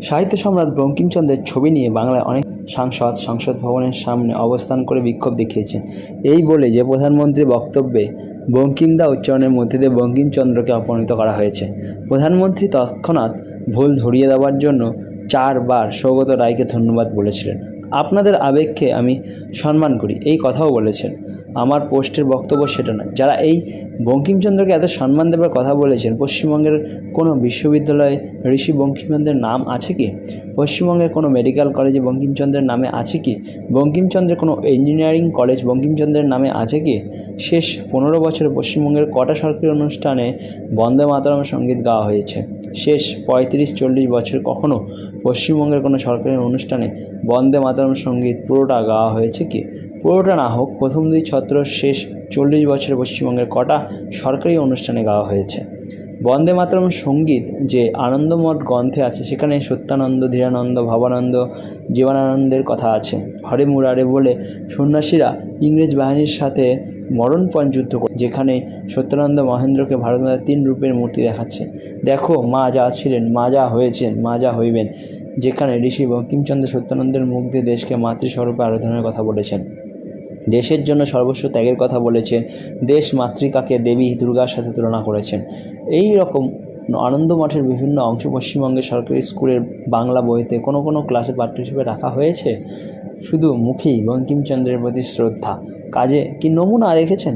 সাহিত্য সম্রাট বঙ্কিমচন্দ্রের ছবি নিয়ে বাংলায় অনেক সাংসদ সংসদ ভবনের সামনে অবস্থান করে বিক্ষোভ দেখিয়েছেন, এই বলে যে প্রধানমন্ত্রীর বক্তব্যে বঙ্কিমদা উচ্চারণের মধ্যে দিয়ে বঙ্কিমচন্দ্রকে অপমানিত করা হয়েছে। প্রধানমন্ত্রী তৎক্ষণাৎ ভুল ধরিয়ে দেওয়ার জন্য 4 বার সৌগত রায়কে ধন্যবাদ বলেছিলেন। আপনাদের আবেগকে আমি সম্মান করি, এই কথাও বলেছেন। আমার পোস্টের বক্তব্য সেটা নয়। যারা এই বঙ্কিমচন্দ্রকে এত সম্মান দেবার কথা বলেছেন, পশ্চিমবঙ্গের কোনো বিশ্ববিদ্যালয়ে ঋষি বঙ্কিমচন্দ্রের নাম আছে কি? পশ্চিমবঙ্গের কোনো মেডিকেল কলেজে বঙ্কিমচন্দ্রের নামে আছে কি? বঙ্কিমচন্দ্রের কোনো ইঞ্জিনিয়ারিং কলেজ বঙ্কিমচন্দ্রের নামে আছে কি? শেষ 15 বছরে পশ্চিমবঙ্গের কটা সরকারি অনুষ্ঠানে বন্দে মাতরম সঙ্গীত গাওয়া হয়েছে? শেষ 35-40 বছর কখনো পশ্চিমবঙ্গের কোনো সরকারি অনুষ্ঠানে বন্দে মাতরম সঙ্গীত পুরোটা গাওয়া হয়েছে কি? পুরোটা না হোক, প্রথম 2 ছত্র শেষ 40 বছরে পশ্চিমবঙ্গের কটা সরকারি অনুষ্ঠানে গাওয়া হয়েছে? বন্দে মাতরম সঙ্গীত যে আনন্দমঠ গ্রন্থে আছে, সেখানে সত্যানন্দ, ধীরানন্দ, ভবানন্দ, জীবনানন্দের কথা আছে। হরে মুরারে বলে সন্ন্যাসীরা ইংরেজ বাহিনীর সাথে মরণপণ যুদ্ধ করে, যেখানে সত্যানন্দ মহেন্দ্রকে ভারতমাতার 3 রূপের মূর্তি দেখাচ্ছে। দেখো মা যা ছিলেন, মা যা হয়েছেন, মা যা হইবেন, যেখানে ঋষি বঙ্কিমচন্দ্র সত্যানন্দের মুখ দিয়ে দেশকে মাতৃস্বরূপে আরাধনার কথা বলেছেন, দেশের জন্য সর্বস্ব ত্যাগের কথা বলেছেন, দেশ মাতৃকাকে দেবী দুর্গার সাথে তুলনা করেছেন। এই রকম আনন্দমঠের বিভিন্ন অংশ পশ্চিমবঙ্গের সরকারি স্কুলের বাংলা বইতে কোনো কোনো ক্লাসে পাঠ্য হিসেবে রাখা হয়েছে। শুধু মুখেই বঙ্কিমচন্দ্রের প্রতি শ্রদ্ধা, কাজে কি নমুনা রেখেছেন?